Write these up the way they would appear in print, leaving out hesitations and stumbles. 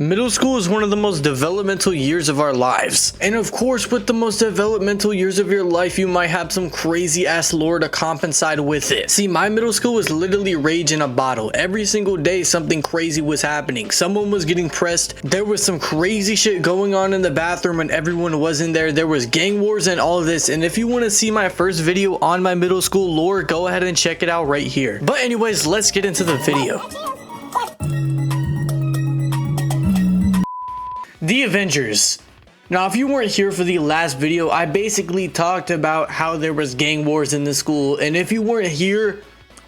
Middle school is one of the most developmental years of our lives. And of course, with the most developmental years of your life, you might have some crazy ass lore to compensate with it. See, my middle school was literally rage in a bottle. Every single day, something crazy was happening. Someone was getting pressed. There was some crazy shit going on in the bathroom and everyone wasn't there. There was gang wars and all of this. And if you want to see my first video on my middle school lore, go ahead and check it out right here. But anyways, let's get into the video. The Avengers. Now, if you weren't here for the last video, I basically talked about how there was gang wars in the school, and if you weren't here,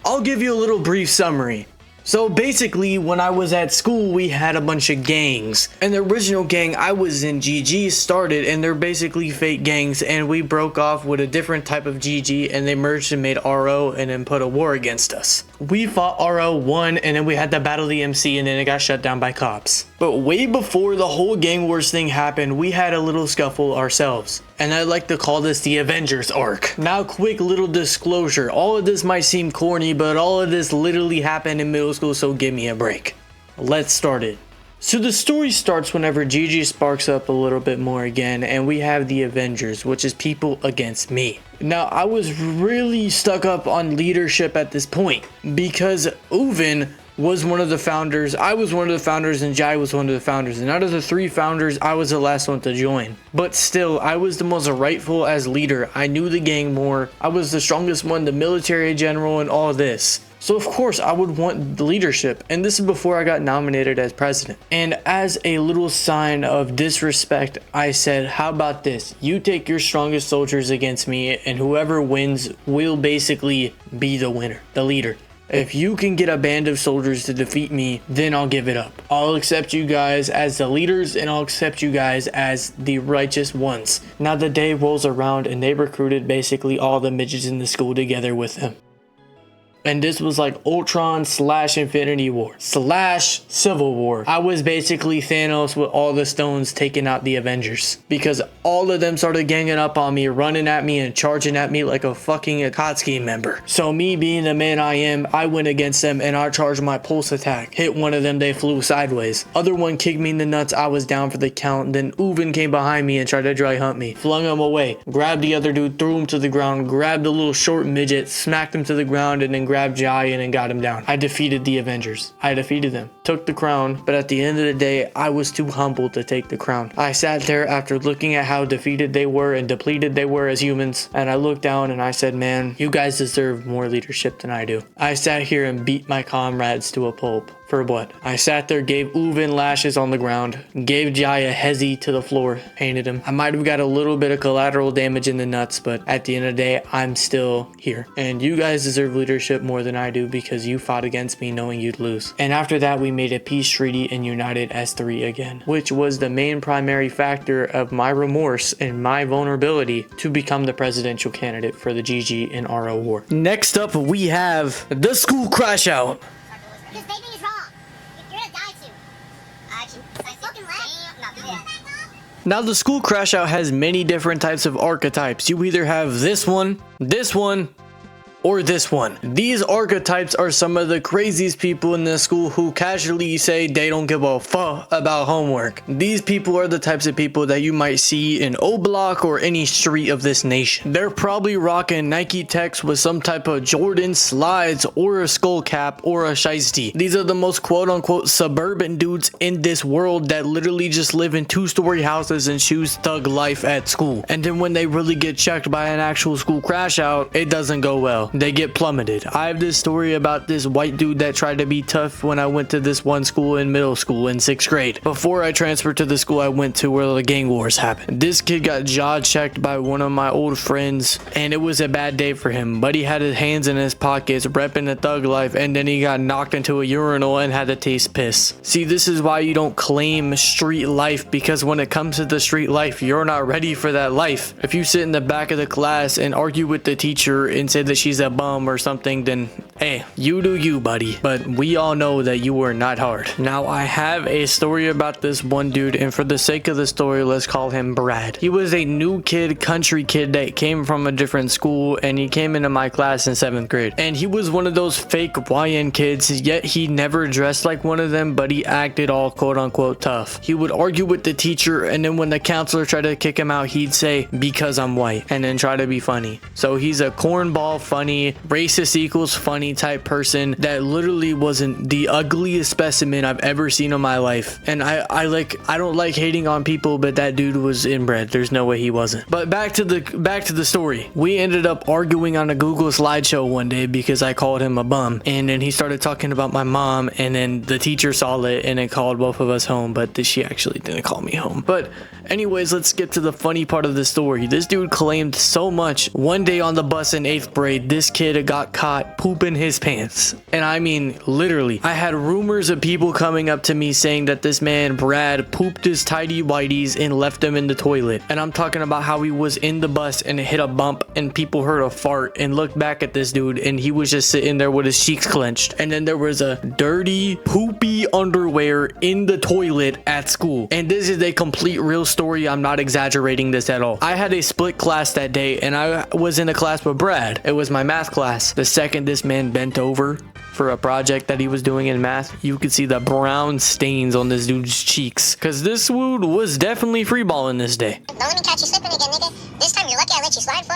I'll give you a little brief summary. So basically, when I was at school, we had a bunch of gangs, and the original gang I was in, GG, started, and they're basically fake gangs, and we broke off with a different type of GG, and they merged and made RO, and then put a war against us. We fought RO, won, and then we had to battle the MC, and then it got shut down by cops. But way before the whole gang wars thing happened, we had a little scuffle ourselves. And I like to call this the Avengers arc. Now, quick little disclosure. All of this might seem corny, but all of this literally happened in middle school, so give me a break. Let's start it. So the story starts whenever Gigi sparks up a little bit more again, and we have the Avengers, which is people against me. Now, I was really stuck up on leadership at this point, because Uvin was one of the founders, I was one of the founders, and Jai was one of the founders, and out of the three founders, I was the last one to join. But still, I was the most rightful as leader. I knew the gang more, I was the strongest one, the military general, and all this. So of course I would want the leadership, and this is before I got nominated as president. And as a little sign of disrespect, I said, how about this? You take your strongest soldiers against me, and whoever wins will basically be the winner, the leader. If you can get a band of soldiers to defeat me, then I'll give it up. I'll accept you guys as the leaders, and I'll accept you guys as the righteous ones. Now the day rolls around, and they recruited basically all the midgets in the school together with them. And this was like Ultron / Infinity War / Civil War. I was basically Thanos with all the stones taking out the Avengers, because all of them started ganging up on me, running at me and charging at me like a fucking Akatsuki member. So me being the man I am, I went against them and I charged my pulse attack. Hit one of them, they flew sideways. Other one kicked me in the nuts, I was down for the count. Then Uvin came behind me and tried to dry hunt me. Flung him away, grabbed the other dude, threw him to the ground, grabbed the little short midget, smacked him to the ground, and then grabbed Jai and got him down. I defeated the Avengers. I defeated them. Took the crown, but at the end of the day, I was too humble to take the crown. I sat there after looking at how defeated they were and depleted they were as humans, and I looked down and I said, man, you guys deserve more leadership than I do. I sat here and beat my comrades to a pulp. For what? I sat there, gave Uvin lashes on the ground, gave Jai a hezzy to the floor, painted him. I might have got a little bit of collateral damage in the nuts, but at the end of the day, I'm still here. And you guys deserve leadership more than I do, because you fought against me knowing you'd lose. And after that, we made a peace treaty and united as three again, which was the main primary factor of my remorse and my vulnerability to become the presidential candidate for the GG and RO war. Next up, we have the school crash out. Because vaping is wrong. You're gonna die soon. I fucking laugh. Now, the school crash out has many different types of archetypes. You either have this one, or this one. These archetypes are some of the craziest people in the school who casually say they don't give a fuck about homework. These people are the types of people that you might see in O Block or any street of this nation. They're probably rocking Nike Techs with some type of Jordan slides or a skull cap or a shiesty. These are the most quote-unquote suburban dudes in this world that literally just live in two-story houses and choose thug life at school. And then when they really get checked by an actual school crash out, it doesn't go well. They get plummeted. I have this story about this white dude that tried to be tough when I went to this one school in middle school in 6th grade. Before I transferred to the school I went to where the gang wars happened. This kid got jaw checked by one of my old friends, and it was a bad day for him, but he had his hands in his pockets repping the thug life, and then he got knocked into a urinal and had to taste piss. See, this is why you don't claim street life, because when it comes to the street life, you're not ready for that life. If you sit in the back of the class and argue with the teacher and say that she's a bum or something, then Hey, you do you, buddy. But we all know that you were not hard. Now, I have a story about this one dude, and for the sake of the story, let's call him Brad. He was a new kid, country kid that came from a different school, and he came into my class in 7th grade. And he was one of those fake YN kids, yet he never dressed like one of them, but he acted all quote-unquote tough. He would argue with the teacher, and then when the counselor tried to kick him out, he'd say, "Because I'm white," and then try to be funny. So he's a cornball, funny, racist equals funny type person that literally wasn't the ugliest specimen I've ever seen in my life. And I don't like hating on people, but that dude was inbred. There's no way he wasn't. But back to the story. We ended up arguing on a Google slideshow one day because I called him a bum, and then he started talking about my mom, and then the teacher saw it and it called both of us home, but she actually didn't call me home. But anyways, let's get to the funny part of the story. This dude claimed so much. One day on the bus in 8th grade, this kid got caught pooping his pants. And I mean, literally, I had rumors of people coming up to me saying that this man, Brad, pooped his tidy whities and left them in the toilet. And I'm talking about how he was in the bus and it hit a bump and people heard a fart and looked back at this dude and he was just sitting there with his cheeks clenched. And then there was a dirty, poopy underwear in the toilet at school. And this is a complete real story. I'm not exaggerating this at all. I had a split class that day and I was in a class with Brad. It was my math class. The second this man bent over for a project that he was doing in math, you could see the brown stains on this dude's cheeks, because this dude was definitely freeballing this day. Don't let me catch you slipping again, nigga. This time you're lucky I let you slide for.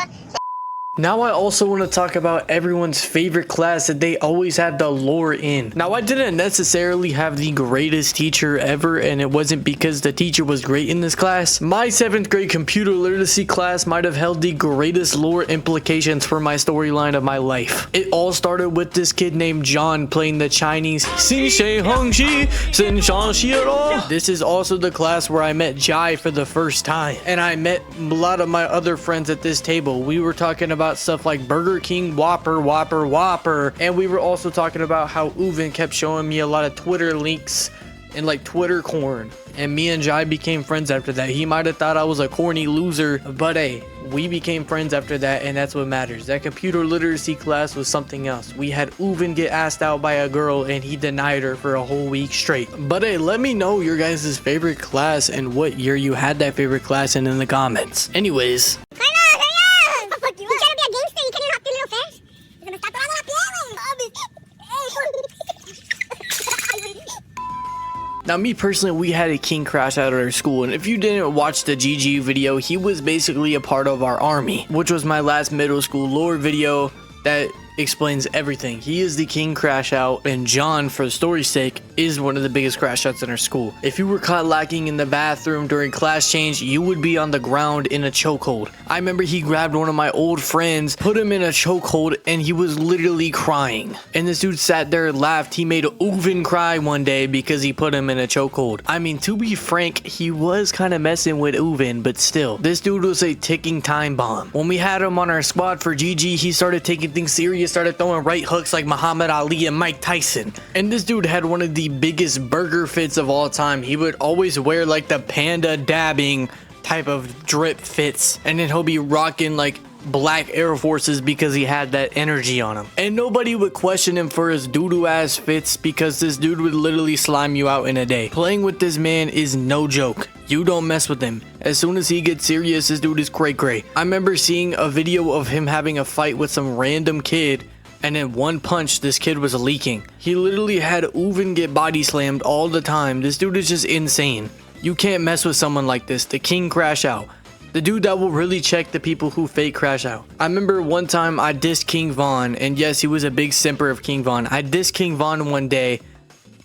Now I also want to talk about everyone's favorite class that they always have the lore in. Now I didn't necessarily have the greatest teacher ever, and it wasn't because the teacher was great in this class. My 7th grade computer literacy class might have held the greatest lore implications for my storyline of my life. It all started with this kid named John playing the Chinese Xin Shay Hong Shi Xin Shang Xi. This is also the class where I met Jai for the first time, and I met a lot of my other friends at this table. We were talking about stuff like Burger King, Whopper, and we were also talking about how Uvin kept showing me a lot of Twitter links and like Twitter corn, and me and Jai became friends after that. He might have thought I was a corny loser, but hey, we became friends after that, and that's what matters. That computer literacy class was something else. We had Uvin get asked out by a girl and he denied her for a whole week straight. But hey, let me know your guys' favorite class and what year you had that favorite class in the comments. Anyways, now, me personally, we had a king crash out at our school, and if you didn't watch the GG video, he was basically a part of our army, which was my last middle school lore video that explains everything. He is the king crash out, and John, for the story's sake, is one of the biggest crash outs in our school. If you were caught lacking in the bathroom during class change, you would be on the ground in a chokehold. I remember he grabbed one of my old friends, put him in a chokehold, and he was literally crying. And this dude sat there and laughed. He made Uvin cry one day because he put him in a chokehold. I mean, to be frank, he was kind of messing with Uvin, but still, this dude was a ticking time bomb. When we had him on our squad for GG, he started taking things serious, started throwing right hooks like Muhammad Ali and Mike Tyson. And this dude had one of the biggest burger fits of all time. He would always wear like the panda dabbing type of drip fits, and then he'll be rocking like black Air Forces because he had that energy on him. And nobody would question him for his doo-doo ass fits because this dude would literally slime you out in a day. Playing with this man is no joke. You don't mess with him. As soon as he gets serious, this dude is cray. I remember seeing a video of him having a fight with some random kid, and in one punch, this kid was leaking. He literally had Uvin get body slammed all the time. This dude is just insane. You can't mess with someone like this. The king crash out. The dude that will really check the people who fake crash out. I remember one time I dissed King Von, and yes, he was a big simper of King Von. I dissed King Von one day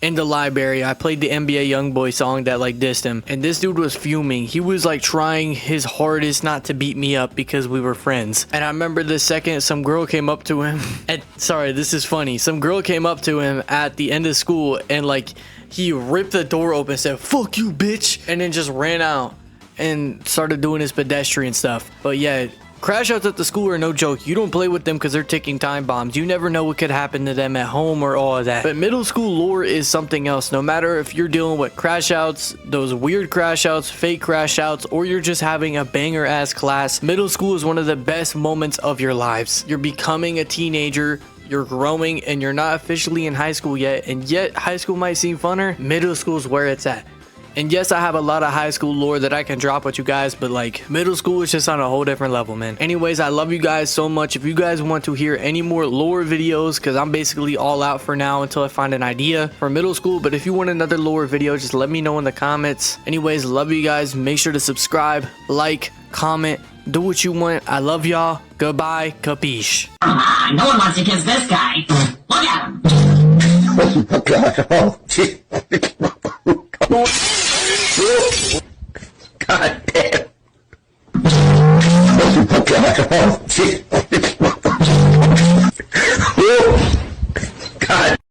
in the library. I played the NBA Youngboy song that like dissed him, and this dude was fuming. He was like trying his hardest not to beat me up because we were friends. And I remember the second some girl came up to him and sorry, this is funny. Some girl came up to him at the end of school and like he ripped the door open and said, "Fuck you, bitch," and then just ran out and started doing his pedestrian stuff. But yeah, crash outs at the school are no joke. You don't play with them because they're ticking time bombs. You never know what could happen to them at home or all of that. But middle school lore is something else. No matter if you're dealing with crash outs, those weird crash outs, fake crash outs, or you're just having a banger ass class, middle school is one of the best moments of your lives. You're becoming a teenager. you're growing, and you're not officially in high school yet, and yet high school might seem funner, middle school is where it's at. And yes, I have a lot of high school lore that I can drop with you guys, but like middle school is just on a whole different level, man. Anyways, I love you guys so much. If you guys want to hear any more lore videos, because I'm basically all out for now until I find an idea for middle school, but if you want another lore video, just let me know in the comments. Anyways, love you guys. Make sure to subscribe, like, comment, do what you want. I love y'all. Goodbye. Capiche. No one wants to kiss this guy. Look at him. Oh God! Oh, gee. God damn! Oh God! Oh, gee.